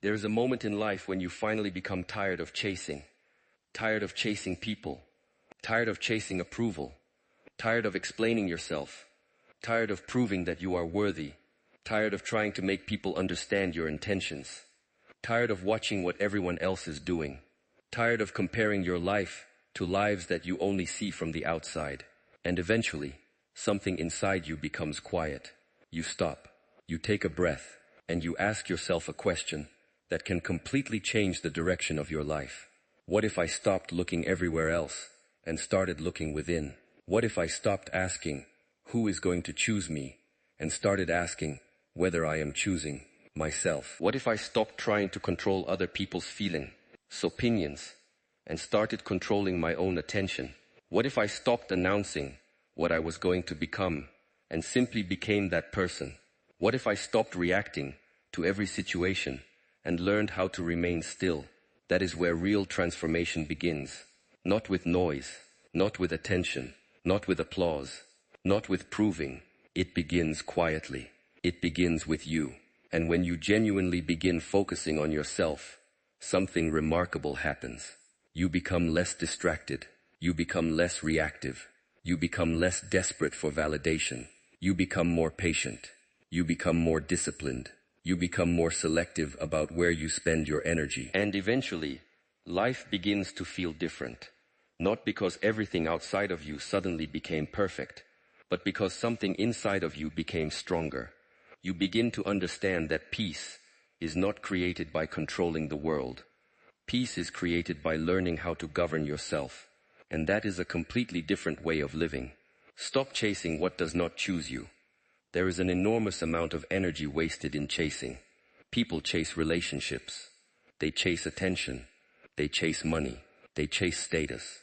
There is a moment in life when you finally become tired of chasing people, tired of chasing approval, tired of explaining yourself, tired of proving that you are worthy, tired of trying to make people understand your intentions, tired of watching what everyone else is doing, tired of comparing your life to lives that you only see from the outside. And eventually, something inside you becomes quiet. You stop, you take a breath, and you ask yourself a question that can completely change the direction of your life. What if I stopped looking everywhere else and started looking within? What if I stopped asking, who is going to choose me, and started asking whether I am choosing myself? What if I stopped trying to control other people's feelings, opinions, and started controlling my own attention? What if I stopped announcing what I was going to become and simply became that person? What if I stopped reacting to every situation and learned how to remain still? That is where real transformation begins. Not with noise, not with attention, not with applause, not with proving. It begins quietly. It begins with you. And when you genuinely begin focusing on yourself, something remarkable happens. You become less distracted. You become less reactive. You become less desperate for validation. You become more patient. You become more disciplined. You become more selective about where you spend your energy. And eventually, life begins to feel different. Not because everything outside of you suddenly became perfect, but because something inside of you became stronger. You begin to understand that peace is not created by controlling the world. Peace is created by learning how to govern yourself. And that is a completely different way of living. Stop chasing what does not choose you. There is an enormous amount of energy wasted in chasing. People chase relationships. They chase attention. They chase money. They chase status.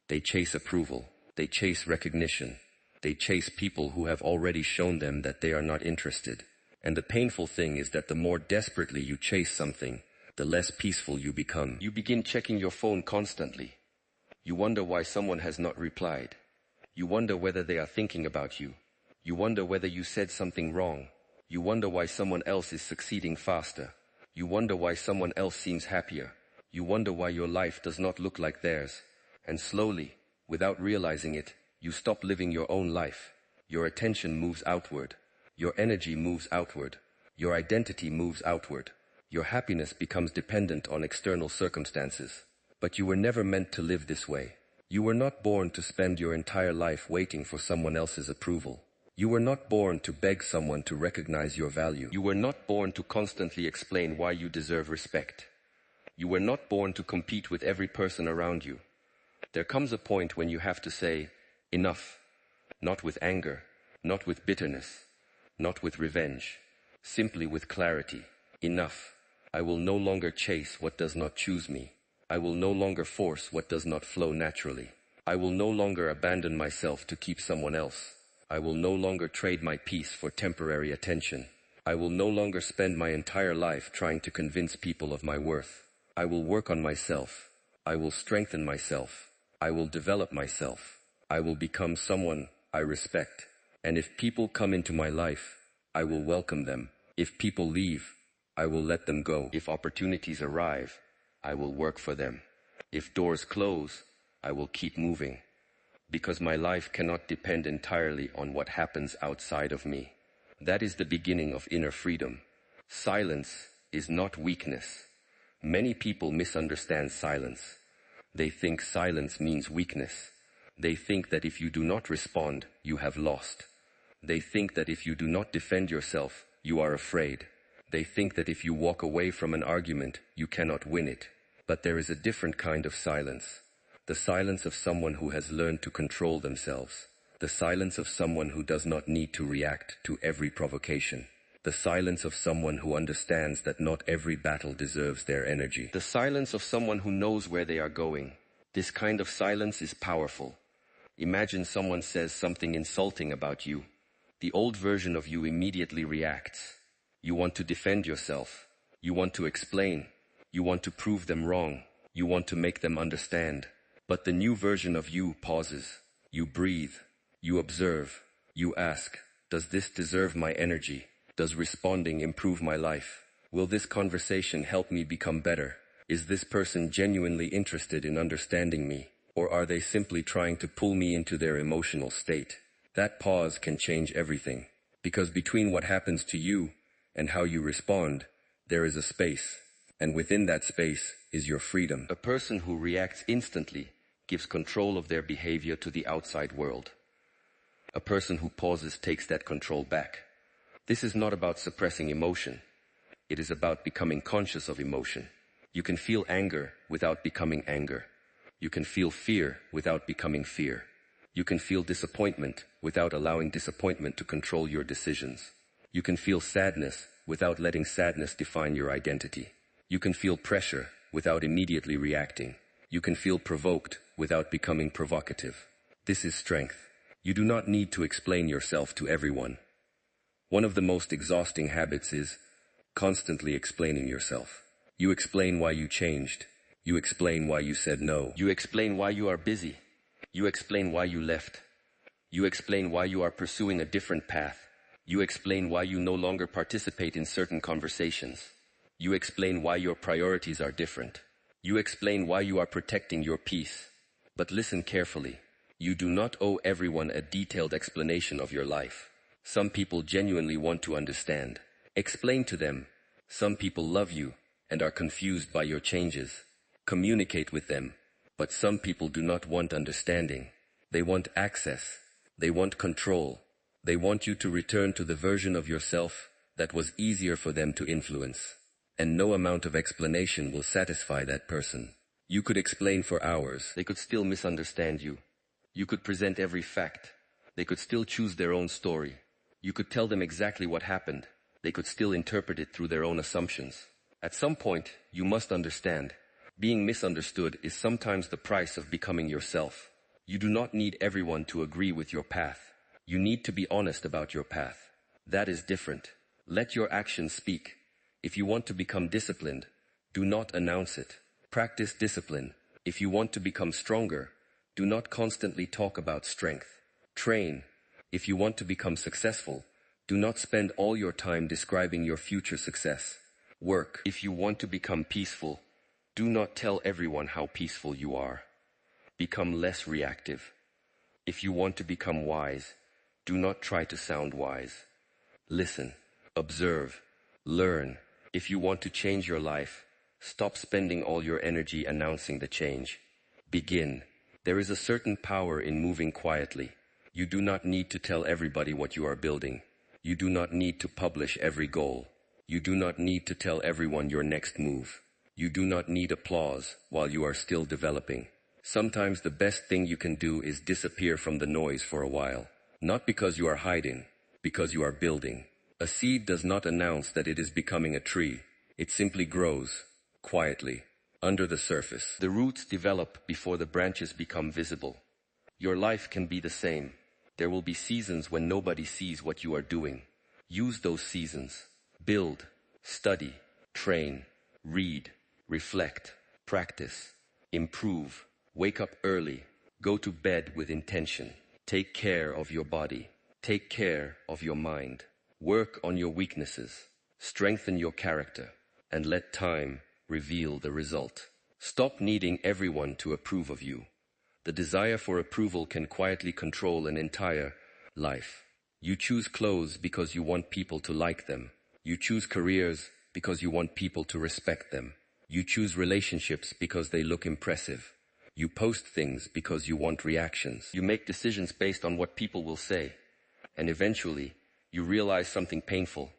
They chase approval. They chase recognition. They chase people who have already shown them that they are not interested. And the painful thing is that the more desperately you chase something, the less peaceful you become. You begin checking your phone constantly. You wonder why someone has not replied. You wonder whether they are thinking about you. You wonder whether you said something wrong. You wonder why someone else is succeeding faster. You wonder why someone else seems happier. You wonder why your life does not look like theirs. And slowly, without realizing it, you stop living your own life. Your attention moves outward. Your energy moves outward. Your identity moves outward. Your happiness becomes dependent on external circumstances. But you were never meant to live this way. You were not born to spend your entire life waiting for someone else's approval. You were not born to beg someone to recognize your value. You were not born to constantly explain why you deserve respect. You were not born to compete with every person around you. There comes a point when you have to say, enough. Not with anger, not with bitterness, not with revenge, simply with clarity. Enough. I will no longer chase what does not choose me. I will no longer force what does not flow naturally. I will no longer abandon myself to keep someone else. I will no longer trade my peace for temporary attention. I will no longer spend my entire life trying to convince people of my worth. I will work on myself. I will strengthen myself. I will develop myself. I will become someone I respect. And if people come into my life, I will welcome them. If people leave, I will let them go. If opportunities arrive, I will work for them. If doors close, I will keep moving. Because my life cannot depend entirely on what happens outside of me. That is the beginning of inner freedom. Silence is not weakness. Many people misunderstand silence. They think silence means weakness. They think that if you do not respond, you have lost. They think that if you do not defend yourself, you are afraid. They think that if you walk away from an argument, you cannot win it. But there is a different kind of silence. The silence of someone who has learned to control themselves. The silence of someone who does not need to react to every provocation. The silence of someone who understands that not every battle deserves their energy. The silence of someone who knows where they are going. This kind of silence is powerful. Imagine someone says something insulting about you. The old version of you immediately reacts. You want to defend yourself. You want to explain. You want to prove them wrong. You want to make them understand. But the new version of you pauses. You breathe. You observe. You ask, does this deserve my energy? Does responding improve my life? Will this conversation help me become better? Is this person genuinely interested in understanding me? Or are they simply trying to pull me into their emotional state? That pause can change everything. Because between what happens to you and how you respond, there is a space. And within that space is your freedom. A person who reacts instantly gives control of their behavior to the outside world. A person who pauses takes that control back. This is not about suppressing emotion. It is about becoming conscious of emotion. You can feel anger without becoming anger. You can feel fear without becoming fear. You can feel disappointment without allowing disappointment to control your decisions. You can feel sadness without letting sadness define your identity. You can feel pressure without immediately reacting. You can feel provoked without becoming provocative. This is strength. You do not need to explain yourself to everyone. One of the most exhausting habits is constantly explaining yourself. You explain why you changed. You explain why you said no. You explain why you are busy. You explain why you left. You explain why you are pursuing a different path. You explain why you no longer participate in certain conversations. You explain why your priorities are different. You explain why you are protecting your peace. But listen carefully. You do not owe everyone a detailed explanation of your life. Some people genuinely want to understand. Explain to them. Some people love you and are confused by your changes. Communicate with them. But some people do not want understanding. They want access. They want control. They want you to return to the version of yourself that was easier for them to influence. And no amount of explanation will satisfy that person. You could explain for hours. They could still misunderstand you. You could present every fact. They could still choose their own story. You could tell them exactly what happened. They could still interpret it through their own assumptions. At some point, you must understand. Being misunderstood is sometimes the price of becoming yourself. You do not need everyone to agree with your path. You need to be honest about your path. That is different. Let your actions speak. If you want to become disciplined, do not announce it. Practice discipline. If you want to become stronger, do not constantly talk about strength. Train. If you want to become successful, do not spend all your time describing your future success. Work. If you want to become peaceful, do not tell everyone how peaceful you are. Become less reactive. If you want to become wise, do not try to sound wise. Listen, observe, learn. If you want to change your life, stop spending all your energy announcing the change. Begin. There is a certain power in moving quietly. You do not need to tell everybody what you are building. You do not need to publish every goal. You do not need to tell everyone your next move. You do not need applause while you are still developing. Sometimes the best thing you can do is disappear from the noise for a while. Not because you are hiding, because you are building. A seed does not announce that it is becoming a tree. It simply grows, quietly, under the surface. The roots develop before the branches become visible. Your life can be the same. There will be seasons when nobody sees what you are doing. Use those seasons. Build, study, train, read, reflect, practice, improve, wake up early, go to bed with intention. Take care of your body. Take care of your mind. Work on your weaknesses. Strengthen your character. And let time reveal the result. Stop needing everyone to approve of you. The desire for approval can quietly control an entire life. You choose clothes because you want people to like them. You choose careers because you want people to respect them. You choose relationships because they look impressive. You post things because you want reactions. You make decisions based on what people will say. And eventually, you realize something painful.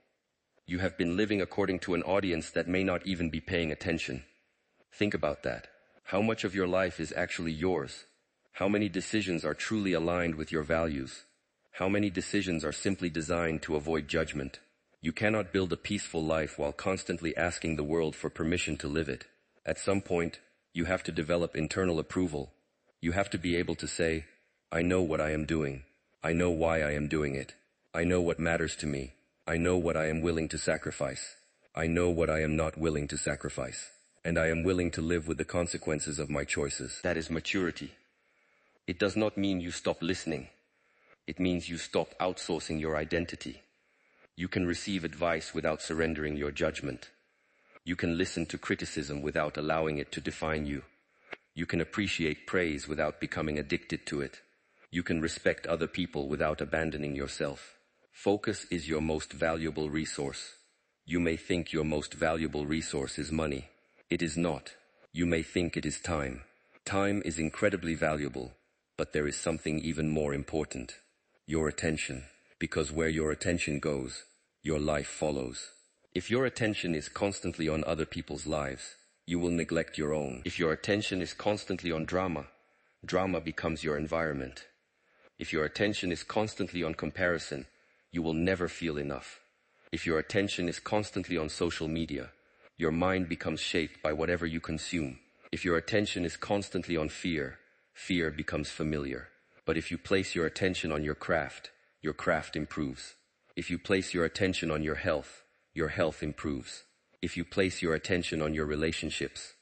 You have been living according to an audience that may not even be paying attention. Think about that. How much of your life is actually yours? How many decisions are truly aligned with your values? How many decisions are simply designed to avoid judgment? You cannot build a peaceful life while constantly asking the world for permission to live it. At some point, you have to develop internal approval. You have to be able to say, I know what I am doing. I know why I am doing it. I know what matters to me. I know what I am willing to sacrifice. I know what I am not willing to sacrifice. And I am willing to live with the consequences of my choices. That is maturity. It does not mean you stop listening. It means you stop outsourcing your identity. You can receive advice without surrendering your judgment. You can listen to criticism without allowing it to define you. You can appreciate praise without becoming addicted to it. You can respect other people without abandoning yourself. Focus is your most valuable resource. You may think your most valuable resource is money. It is not. You may think it is time. Time is incredibly valuable, but there is something even more important. Your attention. Because where your attention goes, your life follows. If your attention is constantly on other people's lives, you will neglect your own. If your attention is constantly on drama, drama becomes your environment. If your attention is constantly on comparison, you will never feel enough. If your attention is constantly on social media, your mind becomes shaped by whatever you consume. If your attention is constantly on fear, fear becomes familiar. But if you place your attention on your craft improves. If you place your attention on your health improves. If you place your attention on your relationships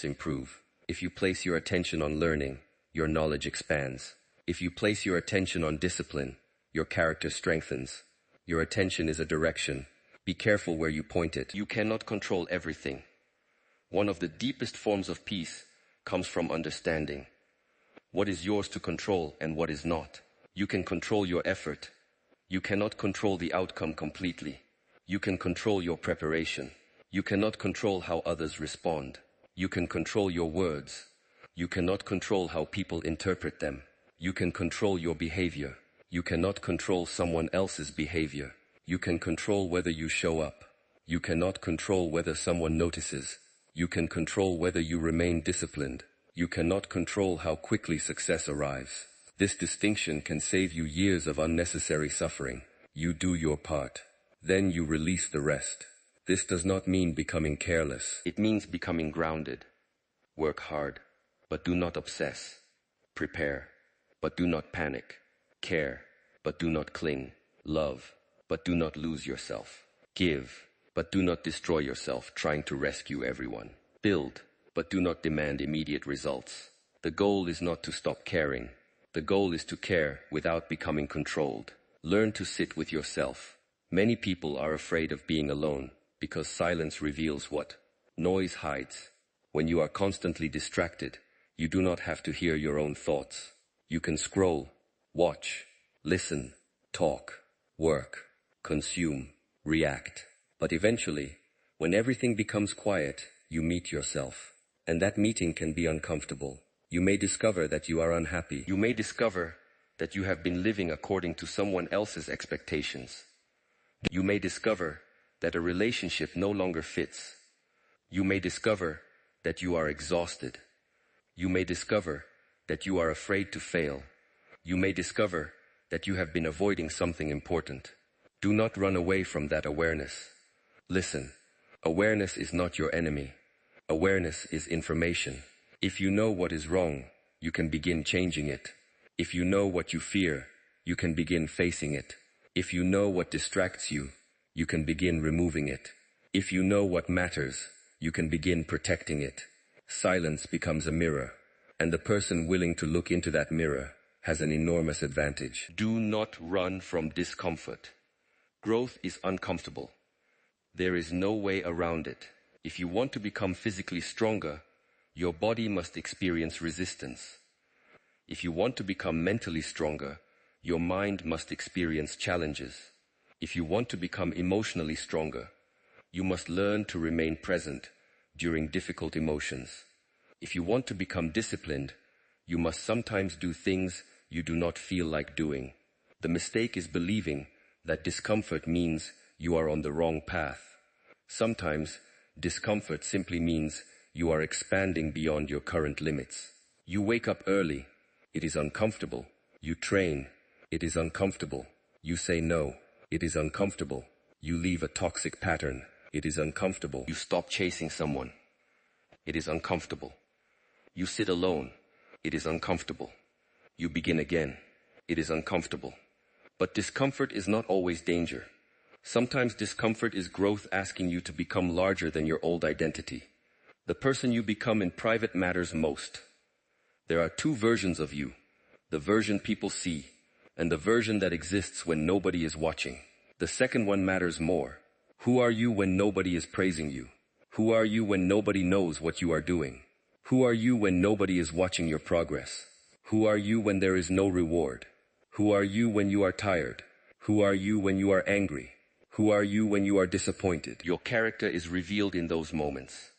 improve. If you place your attention on learning, your knowledge expands. If you place your attention on discipline, your character strengthens. Your attention is a direction. Be careful where you point it. You cannot control everything. One of the deepest forms of peace comes from understanding what is yours to control and what is not. You can control your effort. You cannot control the outcome completely. You can control your preparation. You cannot control how others respond. You can control your words. You cannot control how people interpret them. You can control your behavior. You cannot control someone else's behavior. You can control whether you show up. You cannot control whether someone notices. You can control whether you remain disciplined. You cannot control how quickly success arrives. This distinction can save you years of unnecessary suffering. You do your part. Then you release the rest. This does not mean becoming careless. It means becoming grounded. Work hard, but do not obsess. Prepare, but do not panic. Care, but do not cling. Love, but do not lose yourself. Give, but do not destroy yourself trying to rescue everyone. Build, but do not demand immediate results. The goal is not to stop caring. The goal is to care without becoming controlled. Learn to sit with yourself. Many people are afraid of being alone because silence reveals what noise hides. When you are constantly distracted, you do not have to hear your own thoughts. You can scroll, watch, listen, talk, work, consume, react. But eventually, when everything becomes quiet, you meet yourself. And that meeting can be uncomfortable. You may discover that you are unhappy. You may discover that you have been living according to someone else's expectations. You may discover that a relationship no longer fits. You may discover that you are exhausted. You may discover that you are afraid to fail. You may discover that you have been avoiding something important. Do not run away from that awareness. Listen, awareness is not your enemy. Awareness is information. If you know what is wrong, you can begin changing it. If you know what you fear, you can begin facing it. If you know what distracts you, you can begin removing it. If you know what matters, you can begin protecting it. Silence becomes a mirror, and the person willing to look into that mirror has an enormous advantage. Do not run from discomfort. Growth is uncomfortable. There is no way around it. If you want to become physically stronger, your body must experience resistance. If you want to become mentally stronger, your mind must experience challenges. If you want to become emotionally stronger, you must learn to remain present during difficult emotions. If you want to become disciplined, you must sometimes do things you do not feel like doing. The mistake is believing that discomfort means you are on the wrong path. Sometimes, discomfort simply means you are expanding beyond your current limits. You wake up early. It is uncomfortable. You train. It is uncomfortable. You say no. It is uncomfortable. You leave a toxic pattern. It is uncomfortable. You stop chasing someone. It is uncomfortable. You sit alone. It is uncomfortable. You begin again. It is uncomfortable. But discomfort is not always danger. Sometimes discomfort is growth asking you to become larger than your old identity. The person you become in private matters most. There are two versions of you. The version people see, and the version that exists when nobody is watching. The second one matters more. Who are you when nobody is praising you? Who are you when nobody knows what you are doing? Who are you when nobody is watching your progress? Who are you when there is no reward? Who are you when you are tired? Who are you when you are angry? Who are you when you are disappointed? Your character is revealed in those moments.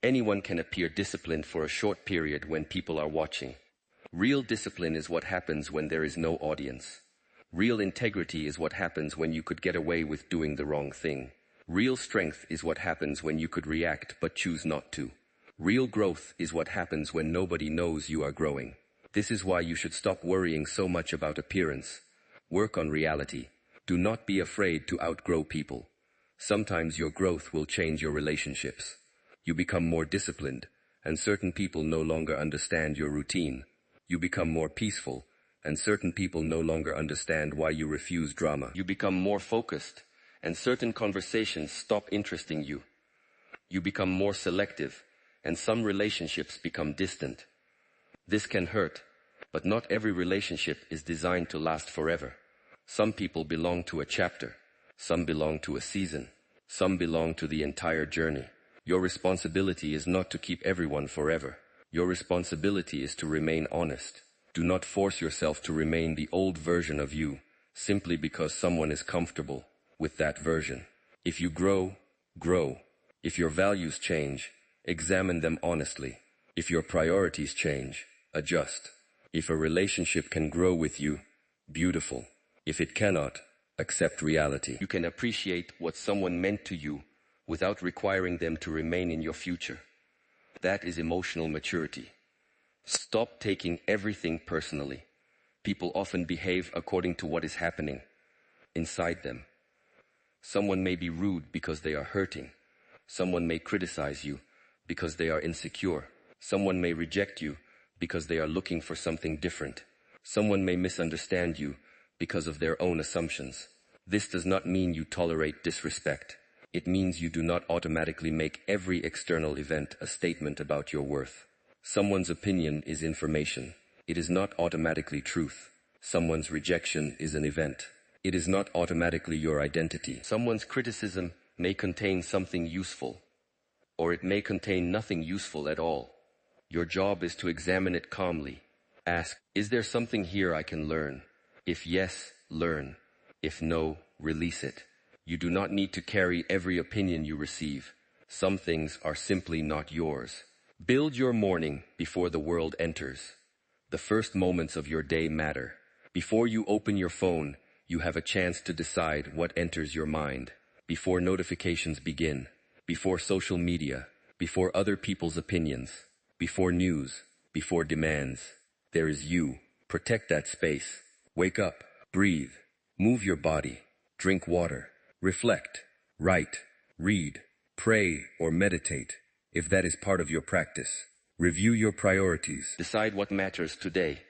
Anyone can appear disciplined for a short period when people are watching. Real discipline is what happens when there is no audience. Real integrity is what happens when you could get away with doing the wrong thing. Real strength is what happens when you could react but choose not to. Real growth is what happens when nobody knows you are growing. This is why you should stop worrying so much about appearance. Work on reality. Do not be afraid to outgrow people. Sometimes your growth will change your relationships. You become more disciplined, and certain people no longer understand your routine. You become more peaceful, and certain people no longer understand why you refuse drama. You become more focused, and certain conversations stop interesting you. You become more selective, and some relationships become distant. This can hurt, but not every relationship is designed to last forever. Some people belong to a chapter, some belong to a season, some belong to the entire journey. Your responsibility is not to keep everyone forever. Your responsibility is to remain honest. Do not force yourself to remain the old version of you, simply because someone is comfortable with that version. If you grow, grow. If your values change, examine them honestly. If your priorities change, adjust. If a relationship can grow with you, beautiful. If it cannot, accept reality. You can appreciate what someone meant to you without requiring them to remain in your future. That is emotional maturity. Stop taking everything personally. People often behave according to what is happening inside them. Someone may be rude because they are hurting. Someone may criticize you because they are insecure. Someone may reject you because they are looking for something different. Someone may misunderstand you because of their own assumptions. This does not mean you tolerate disrespect. It means you do not automatically make every external event a statement about your worth. Someone's opinion is information. It is not automatically truth. Someone's rejection is an event. It is not automatically your identity. Someone's criticism may contain something useful, or it may contain nothing useful at all. Your job is to examine it calmly. Ask, is there something here I can learn? If yes, learn. If no, release it. You do not need to carry every opinion you receive. Some things are simply not yours. Build your morning before the world enters. The first moments of your day matter. Before you open your phone, you have a chance to decide what enters your mind. Before notifications begin, before social media, before other people's opinions, before news, before demands, there is you. Protect that space. Wake up, breathe, move your body, drink water, reflect, write, read, pray, or meditate, if that is part of your practice. Review your priorities. Decide what matters today.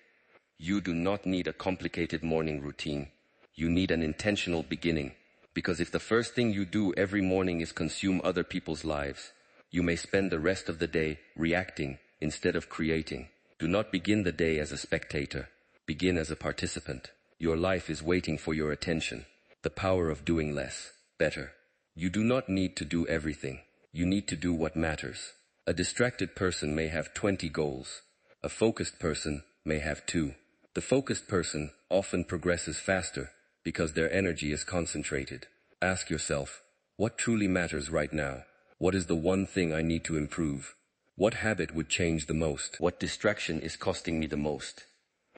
You do not need a complicated morning routine. You need an intentional beginning. Because if the first thing you do every morning is consume other people's lives, you may spend the rest of the day reacting instead of creating. Do not begin the day as a spectator. Begin as a participant. Your life is waiting for your attention. The power of doing less, better. You do not need to do everything. You need to do what matters. A distracted person may have 20 goals. A focused person may have 2. The focused person often progresses faster because their energy is concentrated. Ask yourself, what truly matters right now? What is the one thing I need to improve? What habit would change the most? What distraction is costing me the most?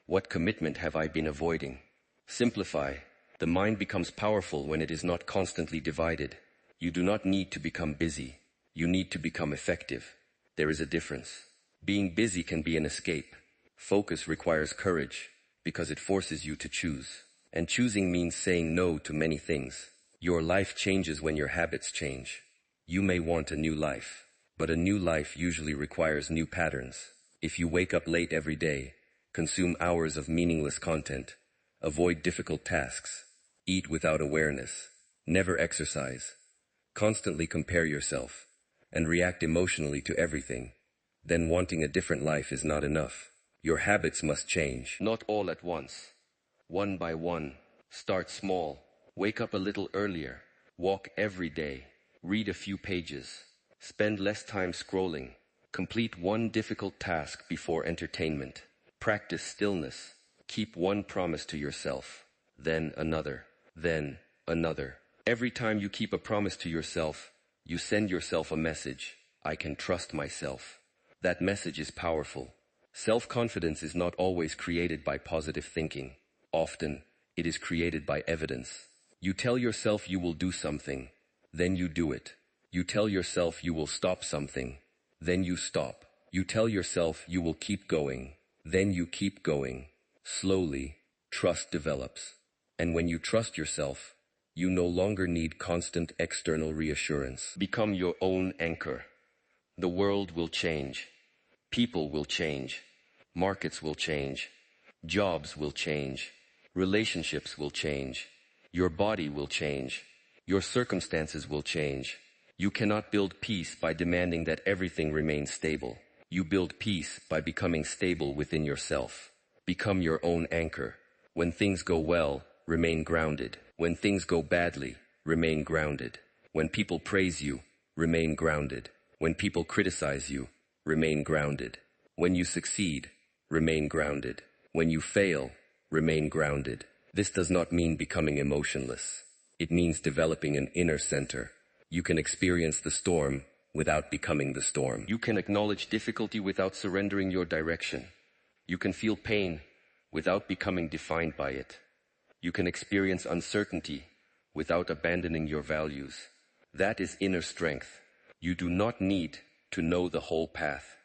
What commitment have I been avoiding? Simplify. The mind becomes powerful when it is not constantly divided. You do not need to become busy. You need to become effective. There is a difference. Being busy can be an escape. Focus requires courage because it forces you to choose. And choosing means saying no to many things. Your life changes when your habits change. You may want a new life, but a new life usually requires new patterns. If you wake up late every day, consume hours of meaningless content, avoid difficult tasks, eat without awareness, never exercise, constantly compare yourself, and react emotionally to everything, then wanting a different life is not enough. Your habits must change. Not all at once. One by one. Start small. Wake up a little earlier. Walk every day. Read a few pages. Spend less time scrolling. Complete one difficult task before entertainment. Practice stillness. Keep one promise to yourself. Then another. Then another. Every time you keep a promise to yourself, you send yourself a message. I can trust myself. That message is powerful. Self-confidence is not always created by positive thinking. Often, it is created by evidence. You tell yourself you will do something, then you do it. You tell yourself you will stop something, then you stop. You tell yourself you will keep going, then you keep going. Slowly, trust develops. And when you trust yourself, you no longer need constant external reassurance. Become your own anchor. The world will change. People will change. Markets will change. Jobs will change. Relationships will change. Your body will change. Your circumstances will change. You cannot build peace by demanding that everything remains stable. You build peace by becoming stable within yourself. Become your own anchor. When things go well, remain grounded. When things go badly, remain grounded. When people praise you, remain grounded. When people criticize you, remain grounded. When you succeed, remain grounded. When you fail, remain grounded. This does not mean becoming emotionless. It means developing an inner center. You can experience the storm without becoming the storm. You can acknowledge difficulty without surrendering your direction. You can feel pain without becoming defined by it. You can experience uncertainty without abandoning your values. That is inner strength. You do not need to know the whole path.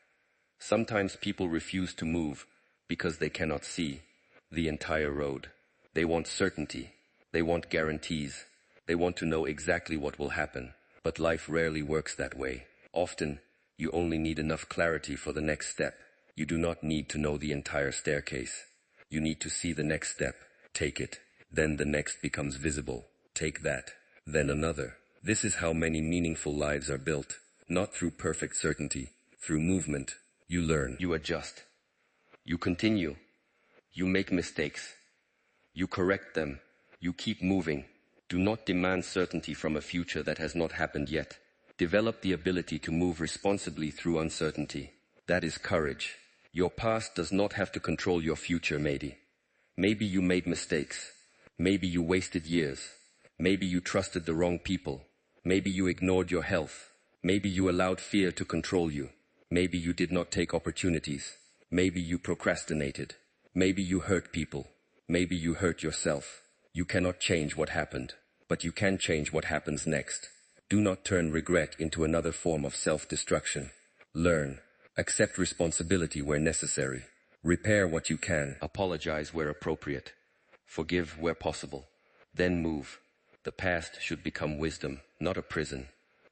Sometimes people refuse to move because they cannot see the entire road. They want certainty. They want guarantees. They want to know exactly what will happen. But life rarely works that way. Often, you only need enough clarity for the next step. You do not need to know the entire staircase. You need to see the next step. Take it. Then the next becomes visible. Take that. Then another. This is how many meaningful lives are built. Not through perfect certainty. Through movement. You learn. You adjust. You continue. You make mistakes. You correct them. You keep moving. Do not demand certainty from a future that has not happened yet. Develop the ability to move responsibly through uncertainty. That is courage. Your past does not have to control your future, matey. Maybe you made mistakes. Maybe you wasted years. Maybe you trusted the wrong people. Maybe you ignored your health. Maybe you allowed fear to control you. Maybe you did not take opportunities. Maybe you procrastinated. Maybe you hurt people. Maybe you hurt yourself. You cannot change what happened, but you can change what happens next. Do not turn regret into another form of self-destruction. Learn. Accept responsibility where necessary. Repair what you can. Apologize where appropriate. Forgive where possible. Then move. The past should become wisdom, not a prison.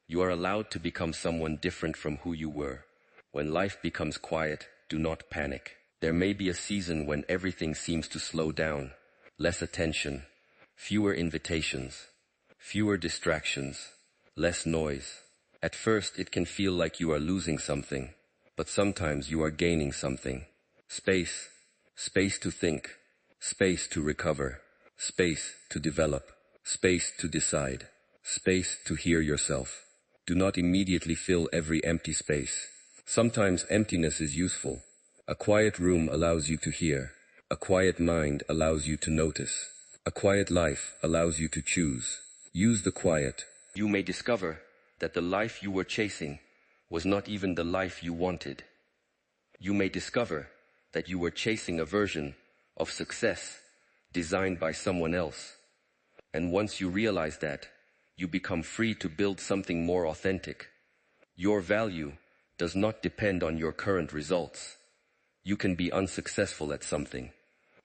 You are allowed to become someone different from who you were. When life becomes quiet, do not panic. There may be a season when everything seems to slow down. Less attention, fewer invitations, fewer distractions, less noise. At first, it can feel like you are losing something, but sometimes you are gaining something. Space. Space to think. Space to recover. Space to develop. Space to decide. Space to hear yourself. Do not immediately fill every empty space. Sometimes emptiness is useful. A quiet room allows you to hear. A quiet mind allows you to notice. A quiet life allows you to choose. Use the quiet. You may discover that the life you were chasing was not even the life you wanted. You may discover that you were chasing a version of success designed by someone else. And once you realize that, you become free to build something more authentic. Your value does not depend on your current results. You can be unsuccessful at something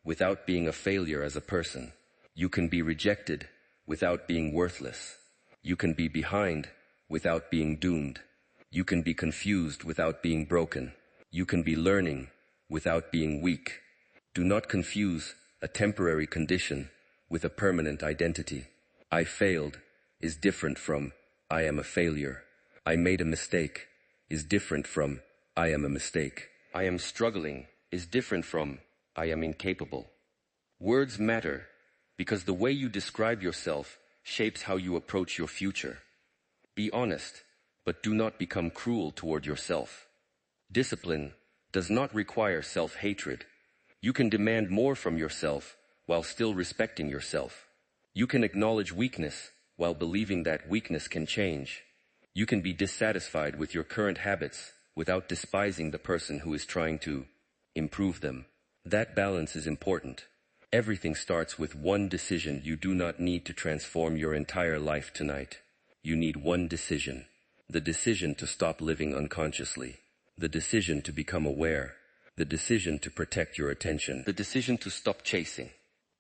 without being a failure as a person. You can be rejected without being worthless. You can be behind without being doomed. You can be confused without being broken. You can be learning without being weak. Do not confuse a temporary condition with a permanent identity. I failed is different from I am a failure. I made a mistake is different from I am a mistake. I am struggling is different from I am incapable. Words matter because the way you describe yourself shapes how you approach your future. Be honest, but do not become cruel toward yourself. Discipline does not require self-hatred. You can demand more from yourself while still respecting yourself. You can acknowledge weakness while believing that weakness can change. You can be dissatisfied with your current habits without despising the person who is trying to improve them. That balance is important. Everything starts with one decision. You do not need to transform your entire life tonight. You need one decision. The decision to stop living unconsciously. The decision to become aware. The decision to protect your attention. The decision to stop chasing.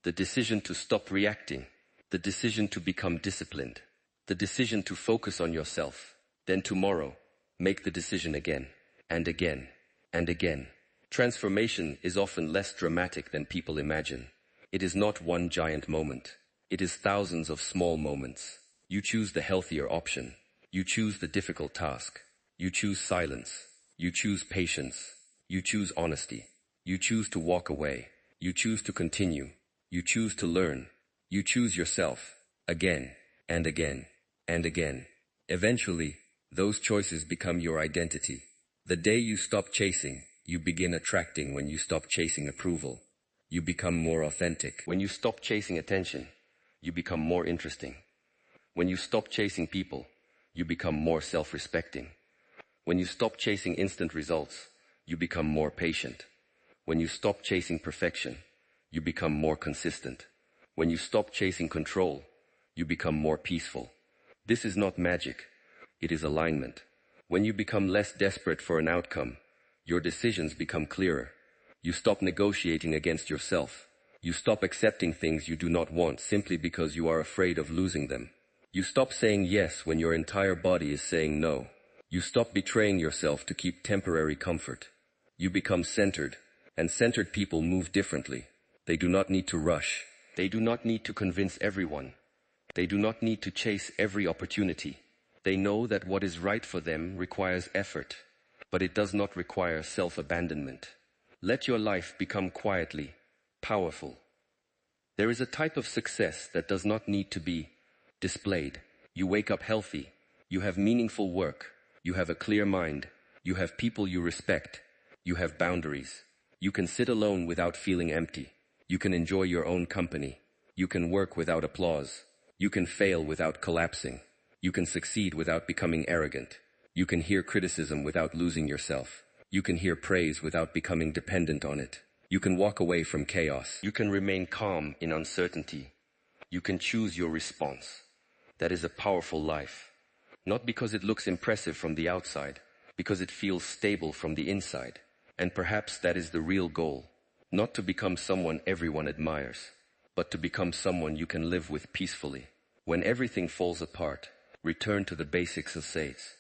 The decision to stop reacting. The decision to become disciplined. The decision to focus on yourself. Then tomorrow, make the decision again, and again, and again. Transformation is often less dramatic than people imagine. It is not one giant moment. It is thousands of small moments. You choose the healthier option. You choose the difficult task. You choose silence. You choose patience. You choose honesty. You choose to walk away. You choose to continue. You choose to learn. You choose yourself. Again, and again, and again. Eventually, those choices become your identity. The day you stop chasing, you begin attracting. When you stop chasing approval, you become more authentic. When you stop chasing attention, you become more interesting. When you stop chasing people, you become more self-respecting. When you stop chasing instant results, you become more patient. When you stop chasing perfection, you become more consistent. When you stop chasing control, you become more peaceful. This is not magic. It is alignment. When you become less desperate for an outcome, your decisions become clearer. You stop negotiating against yourself. You stop accepting things you do not want simply because you are afraid of losing them. You stop saying yes when your entire body is saying no. You stop betraying yourself to keep temporary comfort. You become centered, and centered people move differently. They do not need to rush. They do not need to convince everyone. They do not need to chase every opportunity. They know that what is right for them requires effort, but it does not require self-abandonment. Let your life become quietly powerful. There is a type of success that does not need to be displayed. You wake up healthy. You have meaningful work. You have a clear mind. You have people you respect. You have boundaries. You can sit alone without feeling empty. You can enjoy your own company. You can work without applause. You can fail without collapsing. You can succeed without becoming arrogant. You can hear criticism without losing yourself. You can hear praise without becoming dependent on it. You can walk away from chaos. You can remain calm in uncertainty. You can choose your response. That is a powerful life. Not because it looks impressive from the outside, because it feels stable from the inside. And perhaps that is the real goal. Not to become someone everyone admires, but to become someone you can live with peacefully. When everything falls apart, return to the basics of SAIDs.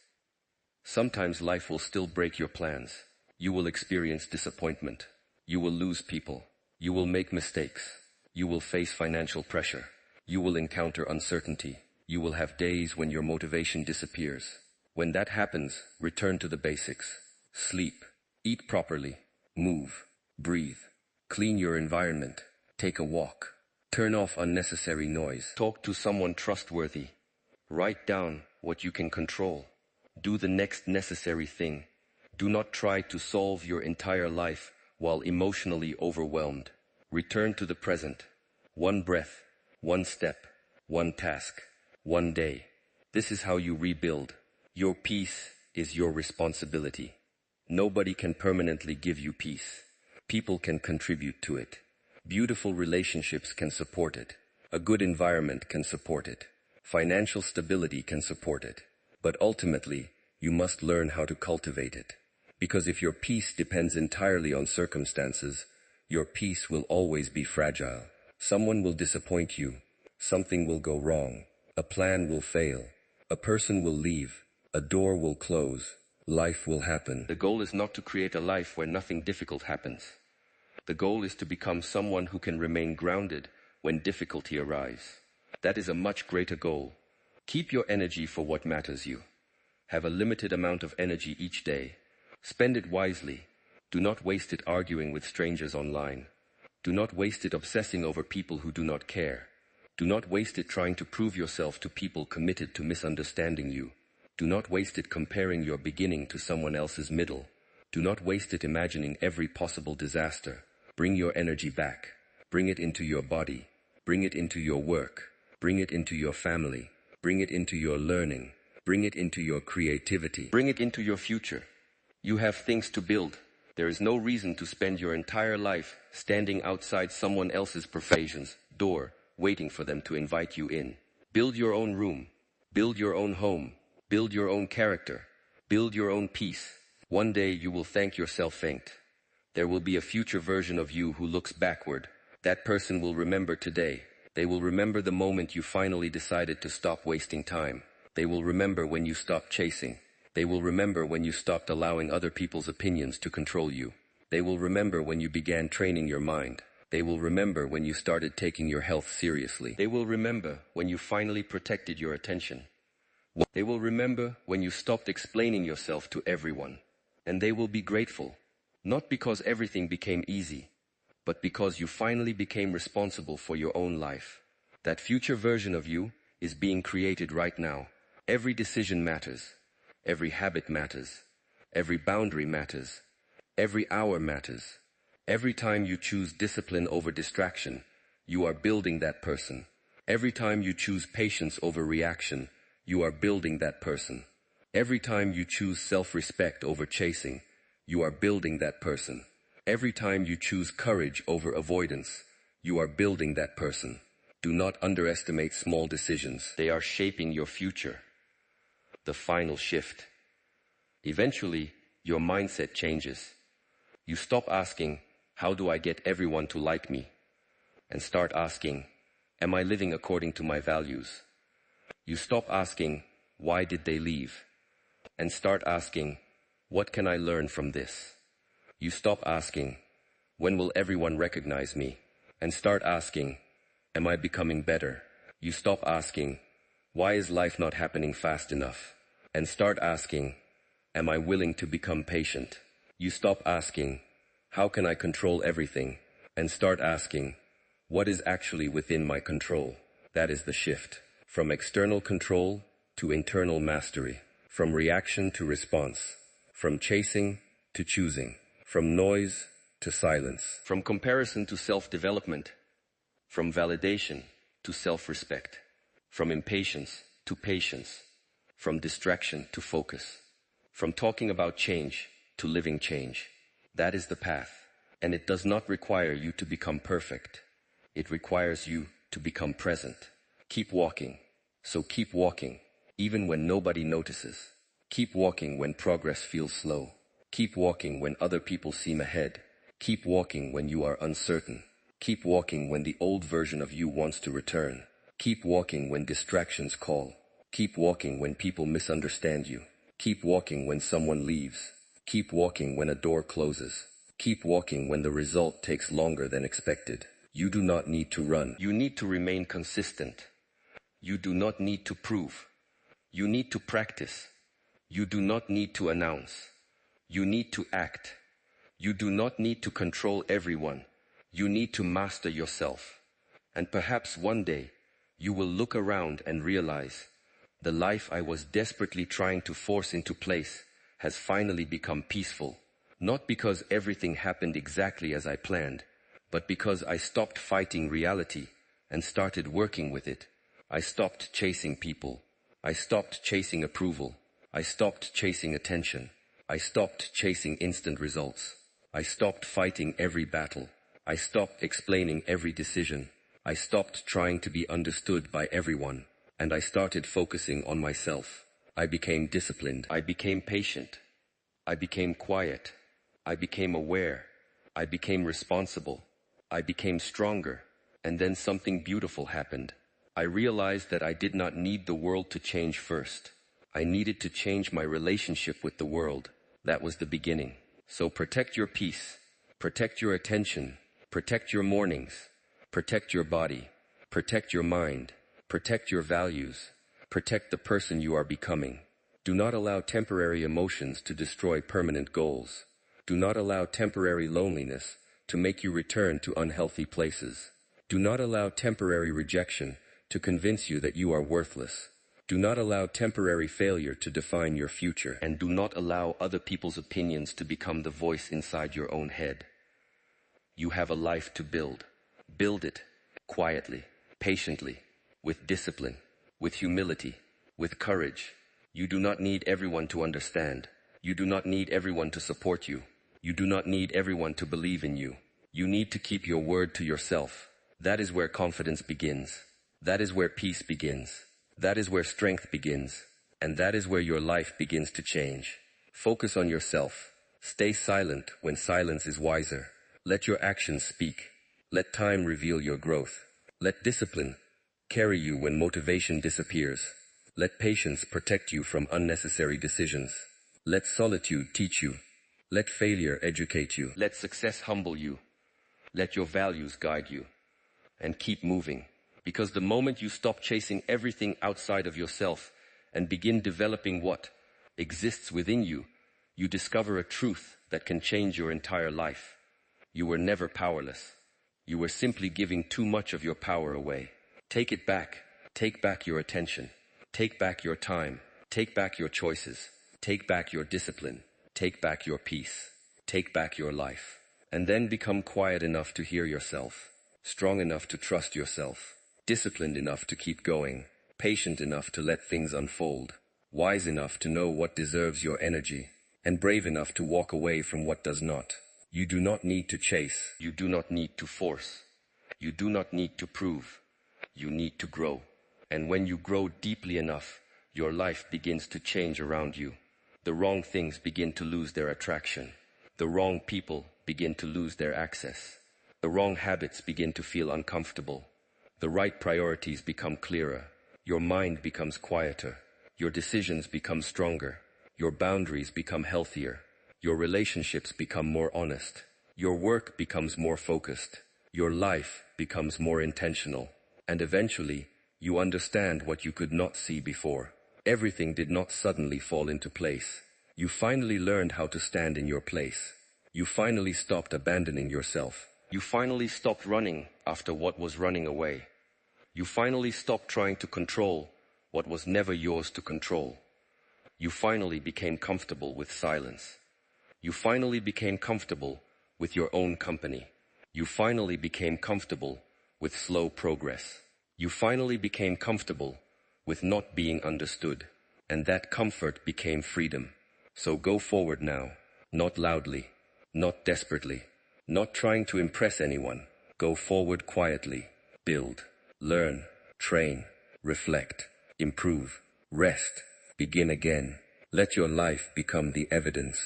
Sometimes life will still break your plans. You will experience disappointment. You will lose people. You will make mistakes. You will face financial pressure. You will encounter uncertainty. You will have days when your motivation disappears. When that happens, return to the basics. Sleep. Eat properly. Move. Breathe. Clean your environment. Take a walk. Turn off unnecessary noise. Talk to someone trustworthy. Write down what you can control. Do the next necessary thing. Do not try to solve your entire life while emotionally overwhelmed. Return to the present. One breath, one step, one task, one day. This is how you rebuild. Your peace is your responsibility. Nobody can permanently give you peace. People can contribute to it. Beautiful relationships can support it. A good environment can support it. Financial stability can support it. But ultimately, you must learn how to cultivate it. Because if your peace depends entirely on circumstances, your peace will always be fragile. Someone will disappoint you. Something will go wrong. A plan will fail. A person will leave. A door will close. Life will happen. The goal is not to create a life where nothing difficult happens. The goal is to become someone who can remain grounded when difficulty arrives. That is a much greater goal. Keep your energy for what matters you. Have a limited amount of energy each day. Spend it wisely. Do not waste it arguing with strangers online. Do not waste it obsessing over people who do not care. Do not waste it trying to prove yourself to people committed to misunderstanding you. Do not waste it comparing your beginning to someone else's middle. Do not waste it imagining every possible disaster. Bring your energy back. Bring it into your body. Bring it into your work. Bring it into your family. Bring it into your learning. Bring it into your creativity. Bring it into your future. You have things to build. There is no reason to spend your entire life standing outside someone else's profession's door, waiting for them to invite you in. Build your own room. Build your own home. Build your own character. Build your own peace. One day you will thank yourself faint. There will be a future version of you who looks backward. That person will remember today. They will remember the moment you finally decided to stop wasting time. They will remember when you stopped chasing. They will remember when you stopped allowing other people's opinions to control you. They will remember when you began training your mind. They will remember when you started taking your health seriously. They will remember when you finally protected your attention. They will remember when you stopped explaining yourself to everyone. And they will be grateful, not because everything became easy, but because you finally became responsible for your own life. That future version of you is being created right now. Every decision matters. Every habit matters. Every boundary matters. Every hour matters. Every time you choose discipline over distraction, you are building that person. Every time you choose patience over reaction, you are building that person. Every time you choose self-respect over chasing, you are building that person. Every time you choose courage over avoidance, you are building that person. Do not underestimate small decisions. They are shaping your future. The final shift. Eventually, your mindset changes. You stop asking, how do I get everyone to like me? And start asking, am I living according to my values? You stop asking, why did they leave? And start asking, what can I learn from this? You stop asking, when will everyone recognize me? And start asking, am I becoming better? You stop asking, why is life not happening fast enough? And start asking, am I willing to become patient? You stop asking, how can I control everything? And start asking, what is actually within my control? That is the shift. From external control to internal mastery. From reaction to response. From chasing to choosing. From noise to silence. From comparison to self-development. From validation to self-respect. From impatience to patience. From distraction to focus. From talking about change to living change. That is the path. And it does not require you to become perfect. It requires you to become present. Keep walking. So keep walking, even when nobody notices. Keep walking when progress feels slow. Keep walking when other people seem ahead. Keep walking when you are uncertain. Keep walking when the old version of you wants to return. Keep walking when distractions call. Keep walking when people misunderstand you. Keep walking when someone leaves. Keep walking when a door closes. Keep walking when the result takes longer than expected. You do not need to run. You need to remain consistent. You do not need to prove. You need to practice. You do not need to announce. You need to act. You do not need to control everyone. You need to master yourself. And perhaps one day, you will look around and realize, the life I was desperately trying to force into place has finally become peaceful. Not because everything happened exactly as I planned, but because I stopped fighting reality and started working with it. I stopped chasing people. I stopped chasing approval. I stopped chasing attention. I stopped chasing instant results. I stopped fighting every battle. I stopped explaining every decision. I stopped trying to be understood by everyone. And I started focusing on myself. I became disciplined. I became patient. I became quiet. I became aware. I became responsible. I became stronger. And then something beautiful happened. I realized that I did not need the world to change first. I needed to change my relationship with the world. That was the beginning. So protect your peace. Protect your attention. Protect your mornings. Protect your body. Protect your mind. Protect your values. Protect the person you are becoming. Do not allow temporary emotions to destroy permanent goals. Do not allow temporary loneliness to make you return to unhealthy places. Do not allow temporary rejection to convince you that you are worthless. Do not allow temporary failure to define your future, and do not allow other people's opinions to become the voice inside your own head. You have a life to build. Build it quietly, patiently, with discipline, with humility, with courage. You do not need everyone to understand. You do not need everyone to support you. You do not need everyone to believe in you. You need to keep your word to yourself. That is where confidence begins. That is where peace begins. That is where strength begins. And that is where your life begins to change. Focus on yourself. Stay silent when silence is wiser. Let your actions speak. Let time reveal your growth. Let discipline carry you when motivation disappears. Let patience protect you from unnecessary decisions. Let solitude teach you. Let failure educate you. Let success humble you. Let your values guide you. And keep moving. Because the moment you stop chasing everything outside of yourself and begin developing what exists within you, you discover a truth that can change your entire life. You were never powerless. You were simply giving too much of your power away. Take it back. Take back your attention. Take back your time. Take back your choices. Take back your discipline. Take back your peace. Take back your life. And then become quiet enough to hear yourself. Strong enough to trust yourself. Disciplined enough to keep going. Patient enough to let things unfold. Wise enough to know what deserves your energy. And brave enough to walk away from what does not. You do not need to chase. You do not need to force. You do not need to prove. You need to grow. And when you grow deeply enough, your life begins to change around you. The wrong things begin to lose their attraction. The wrong people begin to lose their access. The wrong habits begin to feel uncomfortable. The right priorities become clearer. Your mind becomes quieter. Your decisions become stronger. Your boundaries become healthier. Your relationships become more honest. Your work becomes more focused. Your life becomes more intentional. And eventually, you understand what you could not see before. Everything did not suddenly fall into place. You finally learned how to stand in your place. You finally stopped abandoning yourself. You finally stopped running after what was running away. You finally stopped trying to control what was never yours to control. You finally became comfortable with silence. You finally became comfortable with your own company. You finally became comfortable with slow progress. You finally became comfortable with not being understood. And that comfort became freedom. So go forward now, not loudly, not desperately, not trying to impress anyone. Go forward quietly. Build, learn, train, reflect, improve, rest, begin again. Let your life become the evidence.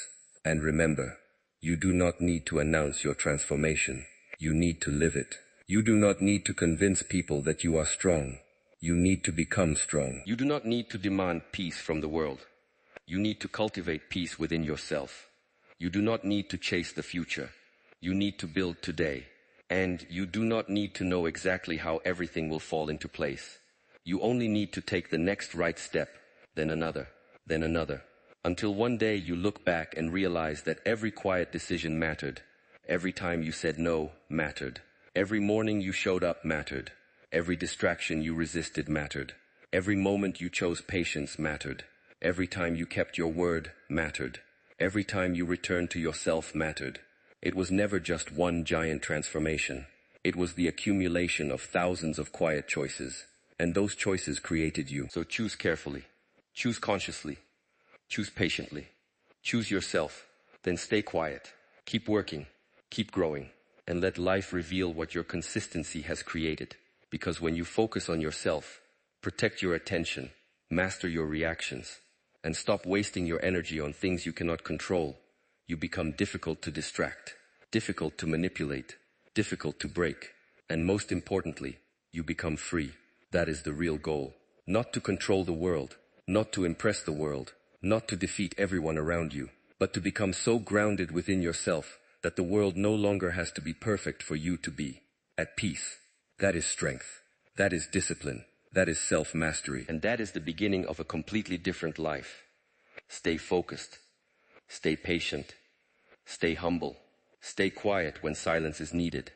And remember, you do not need to announce your transformation. You need to live it. You do not need to convince people that you are strong. You need to become strong. You do not need to demand peace from the world. You need to cultivate peace within yourself. You do not need to chase the future. You need to build today. And you do not need to know exactly how everything will fall into place. You only need to take the next right step, then another, until one day you look back and realize that every quiet decision mattered. Every time you said no mattered. Every morning you showed up mattered. Every distraction you resisted mattered. Every moment you chose patience mattered. Every time you kept your word mattered. Every time you returned to yourself mattered. It was never just one giant transformation. It was the accumulation of thousands of quiet choices. And those choices created you. So choose carefully. Choose consciously. Choose patiently. Choose yourself. Then stay quiet. Keep working. Keep growing. And let life reveal what your consistency has created. Because when you focus on yourself, protect your attention, master your reactions, and stop wasting your energy on things you cannot control, you become difficult to distract, difficult to manipulate, difficult to break, and most importantly, you become free. That is the real goal. Not to control the world, not to impress the world, not to defeat everyone around you, but to become so grounded within yourself that the world no longer has to be perfect for you to be at peace. That is strength. That is discipline. That is self-mastery. And that is the beginning of a completely different life. Stay focused. Stay patient. Stay humble. Stay quiet when silence is needed.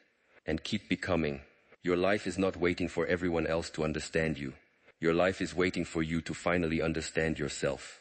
And keep becoming Your life is not waiting for everyone else to understand you. Your life is waiting for you to finally understand yourself.